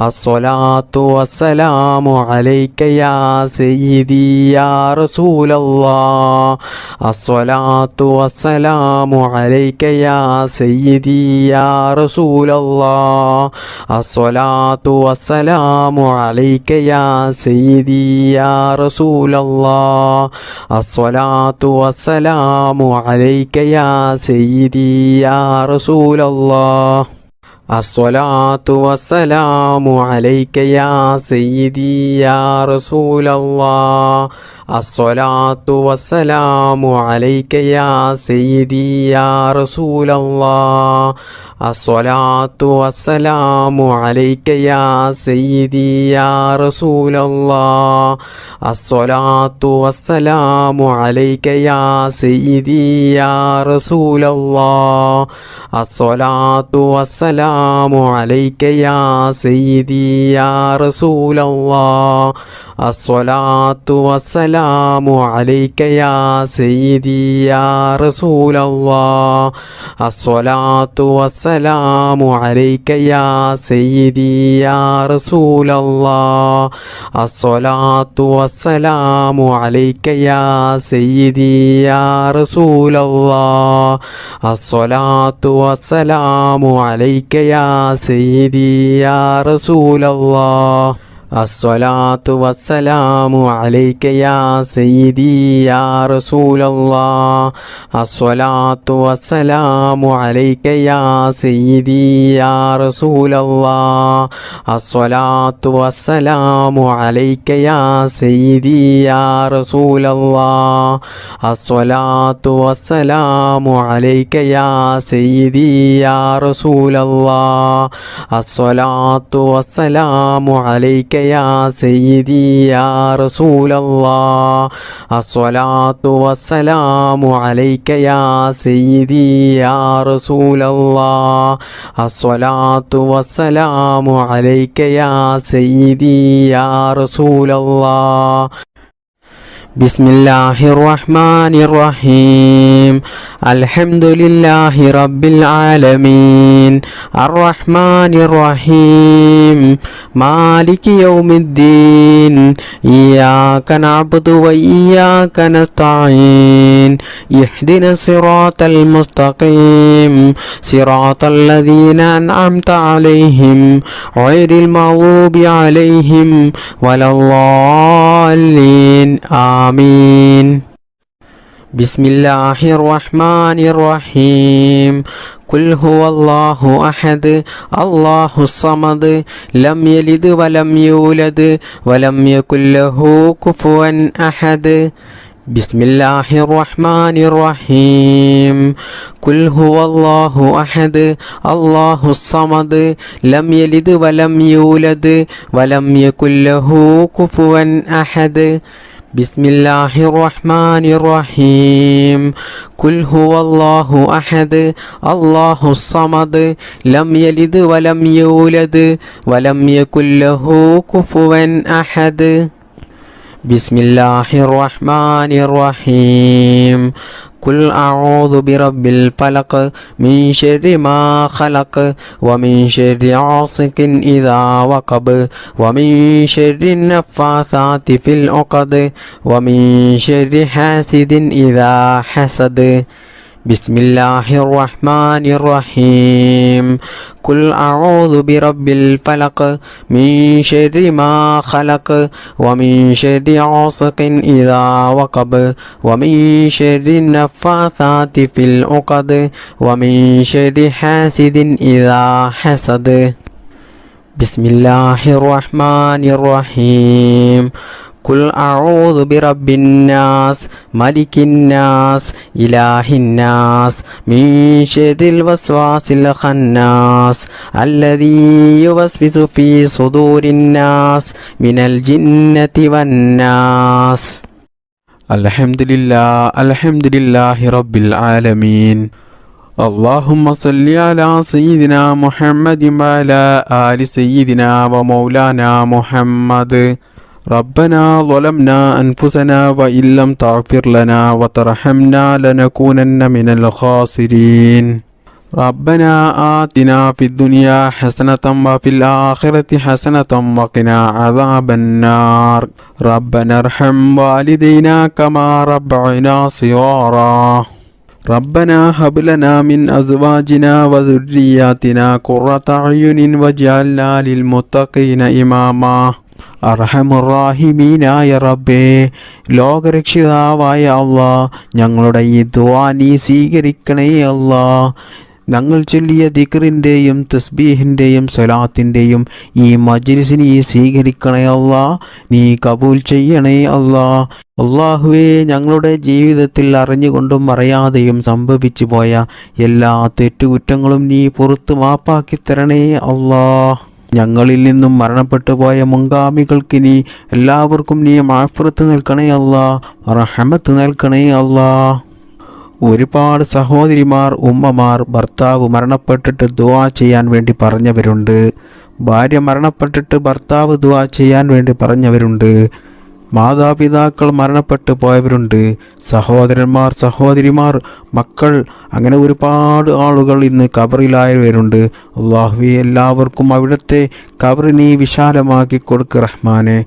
അസ്സലാത്തു വസ്സലാമു അലൈക യാ സയ്യിദി യാ റസൂലല്ലാഹ് അസ്സലാത്തു വസ്സലാമു അലൈക യാ സയ്യിദി യാ റസൂലല്ലാഹ് അസ്സലാത്തു വസ്സലാമു അലൈക യാ സയ്യിദി യാ റസൂലല്ലാഹ് അസ്സലാത്തു വസ്സലാമു അലൈക യാ സയ്യിദി യാ റസൂലല്ലാഹ് അസ്സലാത്തു വസ്സലാമു അലൈക യാ സയ്യിദി യാ റസൂലല്ലാഹ് അസ്സലാത്തു വസ്സലാമു അലൈക യാ സയ്യിദി യാ റസൂലല്ലാഹ് അസ്സലാത്തു വസ്സലാമു അലൈക യാ സയ്യിദി യാ റസൂലല്ലാഹ് അസ്സലാത്തു വസ്സലാമു അലൈക യാ സയ്യിദി യാ റസൂലല്ലാഹ് അസ്സലാത്തു വസ്സലാമു അലൈക യാ സയ്യിദി യാ റസൂലല്ലാഹ് അസ്സലാത്തു വസ്സലാമു അലൈക യാ സയ്യിദി യാ റസൂലല്ലാഹ് അസ്സലാത്തു വസ്സലാമു അലൈക യാ സയ്യിദി യാ റസൂലല്ലാഹ് അസ്സലാത്തു വസ്സലാമു അലൈക യാ സയ്യിദി യാ റസൂലല്ലാഹ് അസ്സലാത്തു വസ്സലാമു അലൈക യാ സയ്യിദി യാ റസൂലല്ലാഹ് അസ്സലാത്തു വസ്സലാമു അലൈക യാ സയ്യിദി യാ റസൂലല്ലാഹ് അസ്സലാത്തു വസ്സലാമു അലൈക യാ സയ്യിദി യാ റസൂലല്ലാഹ് അസ്സലാത്തു വസ്സലാമു അലൈക യാ സയ്യിദി യാ റസൂലല്ലാഹ് അസ്സലാത്തു വസ്സലാമു അലൈക യാ സയ്യിദി യാ റസൂലല്ലാഹ് അസ്സലാത്തു വസ്സലാമു അലൈക യാ സയ്യിദി യാ റസൂലല്ലാഹ് അസ്സലാത്തു വസ്സലാമു അലൈക യാ സയ്യിദി യാ റസൂലല്ലാഹ് അസ്സലാത്തു വസ്സലാമു അലൈക യാ സയ്യിദി യാ റസൂലല്ലാഹ് ബിസ്മില്ലാഹിർ റഹ്മാനിർ റഹീം അൽഹംദുലില്ലാഹി റബ്ബിൽ ആലമീൻ അർറഹ്മാനിർ റഹീം മാലികി യൗമിദ്ദീൻ ഇയ്യാക നഅ്ബുദു വ ഇയ്യാക നസ്തഈൻ ഇഹ്ദിനസ് സിറാത്തൽ മുസ്തഖീം സിറാത്തൽ ലദീന അൻഅംത അലൈഹിം ഗൈറിൽ മഗ്ദൂബി അലൈഹിം വലദ്ദാല്ലീൻ ആമീൻ ബിസ്മില്ലാഹിർ റഹ്മാനിർ റഹീം ഖുൽ ഹുവല്ലാഹു അഹദ് അല്ലാഹുസ് സമദ് ലം യലിദ് വലം യൂലദ് വലം യകുൽ ലഹു കുഫുവൻ അഹദ് ബിസ്മില്ലാഹിർ റഹ്മാനിർ റഹീം ഖുൽ ഹുവല്ലാഹു അഹദ് അല്ലാഹുസ് സമദ് ലം യലിദ് വലം യൂലദ് വലം യകുൽ ലഹു കുഫുവൻ അഹദ് ബിസ്മില്ലാഹിർ റഹ്മാനിർ റഹീം ഖുൽ ഹുവല്ലാഹു അഹദ് അല്ലാഹുസ് സമദ് ലം യലിദ് വലം യൂലദ് വലം യകുൽ ലഹു കുഫുവൻ അഹദ് ബിസ്മില്ലാഹിർ റഹ്മാനിർ റഹീം ഖുൽ അഊദു ബിറബ്ബിൽ ഫലഖ് മിൻ ശർരി മാ ഖലഖ് വമിൻ ശർരി ആസിഖിൻ ഇദാ വഖബ് വമിൻ ശർരി നഫ്ഫാസാതി ഫിൽ ഉഖദ് വമിൻ ശർരി ഹാസിദിൻ ഇദാ ഹസദ് ബിസ്മില്ലാഹിർ റഹ്മാനിർ റഹീം ഖുൽ അഊദു ബിറബ്ബിൽ ഫലഖ് മിൻ ശർരി മാ ഖലഖ് വമിൻ ശർരി ആസിഖിൻ ഇദാ വഖബ് വമിൻ ശർരി നഫ്ഫാസാതി ഫിൽ ഉഖദ് വമിൻ ശർരി ഹാസിദിൻ ഇദാ ഹസദ് ബിസ്മില്ലാഹിർ റഹ്മാനിർ റഹീം ഖുൽ അഊദു ബിറബ്ബിൻ നാസ് മലിക്കിൻ നാസ് ഇലാഹിൻ നാസ് മിൻ ശർരിൽ വസ്വാസിൽ ഖന്നാസ് അല്ലദീ യുവസ്വിസു ഫീ സുദൂരിൻ നാസ് മിനൽ ജിന്നതി വന്നാസ് അൽഹംദുലില്ലാഹി റബ്ബിൽ ആലമീൻ اللهم صل على سيدنا محمد وعلى آل سيدنا ومولانا محمد ربنا ظلمنا أنفسنا وإن لم تغفر لنا وترحمنا لنكونن من الخاسرين ربنا آتنا في الدنيا حسنة وفي الآخرة حسنة وقنا عذاب النار ربنا ارحم والدينا كما ربعنا صغارا ربنا هب لنا من أزواجنا وذرياتنا قرة أعين واجعلنا للمتقين إماما അർഹമുറാഹിമീനായ റബ്ബേ, ലോകരക്ഷിതാവായ അല്ലാ, ഞങ്ങളുടെ ഈ ദുആ നീ സ്വീകരിക്കണേ അല്ലാ. ഞങ്ങൾ ചൊല്ലിയ ദിക്റിൻ്റെയും തസ്ബീഹിൻ്റെയും സ്വലാത്തിൻ്റെയും ഈ മജ്ലിസിനെ നീ സ്വീകരിക്കണേ അല്ലാ, നീ കബൂൽ ചെയ്യണേ അല്ലാ. അല്ലാഹുവേ, ഞങ്ങളുടെ ജീവിതത്തിൽ അറിഞ്ഞുകൊണ്ടും അറിയാതെയും സംഭവിച്ചു പോയ എല്ലാ തെറ്റുകുറ്റങ്ങളും നീ പുറത്ത് മാപ്പാക്കി തരണേ അല്ലാ. ഞങ്ങളിൽ നിന്നും മരണപ്പെട്ടു പോയ മുൻഗാമികൾക്ക് നീ എല്ലാവർക്കും നീ മാഫ്റത്ത് നൽകണേ അല്ലാ, റഹ്മത്ത് നൽകണേ അല്ലാ. ഒരുപാട് സഹോദരിമാർ, ഉമ്മമാർ ഭർത്താവ് മരണപ്പെട്ടിട്ട് ദുആ ചെയ്യാൻ വേണ്ടി പറഞ്ഞവരുണ്ട്. ഭാര്യ മരണപ്പെട്ടിട്ട് ഭർത്താവ് ദുആ ചെയ്യാൻ വേണ്ടി പറഞ്ഞവരുണ്ട്. മാതാപിതാക്കൾ മരണപ്പെട്ടു പോയവരുണ്ട്. സഹോദരന്മാർ, സഹോദരിമാർ, മക്കൾ, അങ്ങനെ ഒരുപാട് ആളുകൾ ഇന്ന് ഖബറിലായവരുണ്ട്. അല്ലാഹുവേ, എല്ലാവർക്കും അവിടുത്തെ ഖബർ നീ വിശാലമാക്കി കൊടുക്ക് റഹ്മാനെ.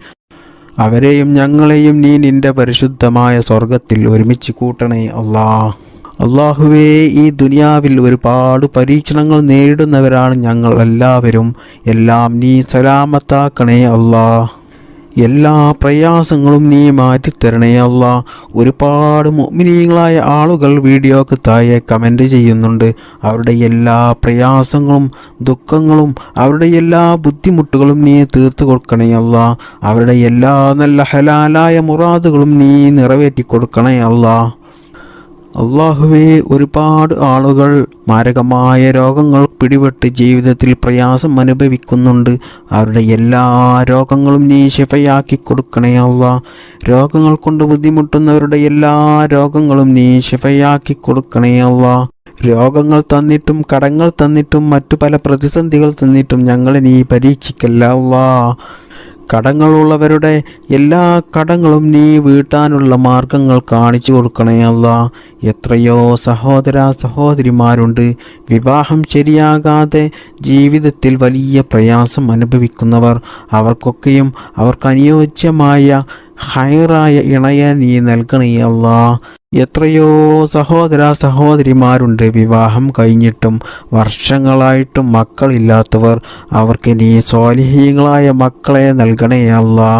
അവരെയും ഞങ്ങളെയും നീ നിന്റെ പരിശുദ്ധമായ സ്വർഗത്തിൽ ഒരുമിച്ച് കൂട്ടണേ അല്ലാ. അല്ലാഹുവേ, ഈ ദുനിയാവിൽ ഒരുപാട് പരീക്ഷണങ്ങൾ നേരിടുന്നവരാണ് ഞങ്ങൾ എല്ലാവരും. എല്ലാം നീ സലാമത്താക്കണേ അല്ലാ. എല്ലാ പ്രയാസങ്ങളും നീ മാറ്റിത്തരണേ അല്ലാ. ഒരുപാട് മുഅ്മിനീങ്ങളായ ആളുകൾ വീഡിയോക്ക് താഴെ കമൻറ്റ് ചെയ്യുന്നുണ്ട്. അവരുടെ എല്ലാ പ്രയാസങ്ങളും ദുഃഖങ്ങളും അവരുടെ എല്ലാ ബുദ്ധിമുട്ടുകളും നീ തീർത്തു കൊടുക്കണേ അല്ലാ. അവരുടെ എല്ലാ നല്ല ഹലാലായ മുറാദുകളും നീ നിറവേറ്റി കൊടുക്കണേ അല്ലാ. അല്ലാഹുവേ, ഒരുപാട് ആളുകൾ മാരകമായ രോഗങ്ങൾ പിടിപെട്ട് ജീവിതത്തിൽ പ്രയാസം അനുഭവിക്കുന്നുണ്ട്. അവരുടെ എല്ലാ രോഗങ്ങളും നീ ശിഫയാക്കി കൊടുക്കണേ അല്ലാ. രോഗങ്ങൾ കൊണ്ട് ബുദ്ധിമുട്ടുന്നവരുടെ എല്ലാ രോഗങ്ങളും നീ ശിഫയാക്കി കൊടുക്കണേ അല്ലാ. രോഗങ്ങൾ തന്നിട്ടും കടങ്ങൾ തന്നിട്ടും മറ്റു പല പ്രതിസന്ധികൾ തന്നിട്ടും ഞങ്ങളെ നീ പരീക്ഷിക്കല്ല അല്ലാ. കടങ്ങളുള്ളവരുടെ എല്ലാ കടങ്ങളും നീ വീട്ടാനുള്ള മാർഗങ്ങൾ കാണിച്ചു കൊടുക്കണേ അല്ലാ. എത്രയോ സഹോദര സഹോദരിമാരുണ്ട് വിവാഹം ശരിയാകാതെ ജീവിതത്തിൽ വലിയ പ്രയാസം അനുഭവിക്കുന്നവർ. അവർക്കൊക്കെയും അവർക്ക് അനുയോജ്യമായ ഹൈറായ ഇണയെ നീ നൽകണേ അല്ലാ. എത്രയോ സഹോദര സഹോദരിമാരുണ്ട് വിവാഹം കഴിഞ്ഞിട്ടും വർഷങ്ങളായിട്ടും മക്കളില്ലാത്തവർ. അവർക്ക് നീ സ്വാലിഹീങ്ങളായ മക്കളെ നൽകണേ അല്ലാ.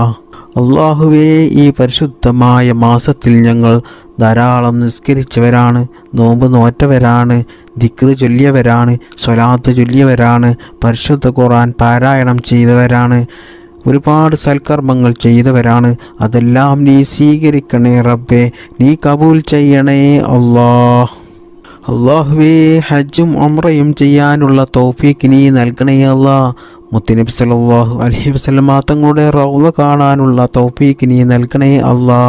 അല്ലാഹുവേ, ഈ പരിശുദ്ധമായ മാസത്തിൽ ഞങ്ങൾ ധാരാളം നിസ്കരിച്ചവരാണ്, നോമ്പ് നോറ്റവരാണ്, ദിക്റ് ചൊല്ലിയവരാണ്, സ്വലാത്ത് ചൊല്ലിയവരാണ്, പരിശുദ്ധ ഖുർആൻ പാരായണം ചെയ്തവരാണ്, ഒരുപാട് സൽക്കർമ്മങ്ങൾ ചെയ്തവരാണ്. അതെല്ലാം നീ സ്വീകരിക്കണേ റബ്ബേ, നീ കബൂൽ ചെയ്യണേ അല്ലാ. അല്ലാഹുവേ, ഹജ്ജും ഉംറയും ചെയ്യാനുള്ള തൗഫീഖ് നീ നൽകണേ അല്ലാ. മുത്തുനബി സല്ലല്ലാഹു അലൈഹി വസല്ലം തങ്ങളുടെ റൗള കാണാനുള്ള തൗഫീഖ് നീ നൽകണേ അല്ലാ.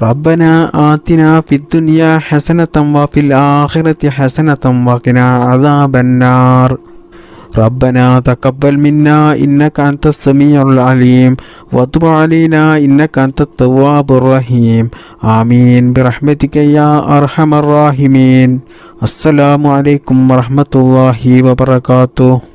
റബ്ബന ആതിനാ ഫിദ്ദുനിയാ ഹസനതൻ വഫിൽ ആഖിറതി ഹസനതൻ വഖിനാ അദാബന്നാർ. ربنا تقبل منا إنك أنت السميع العليم وتب علينا إنك أنت التواب الرحيم آمين برحمتك يا أرحم الراحمين. السلام عليكم ورحمة الله وبركاته.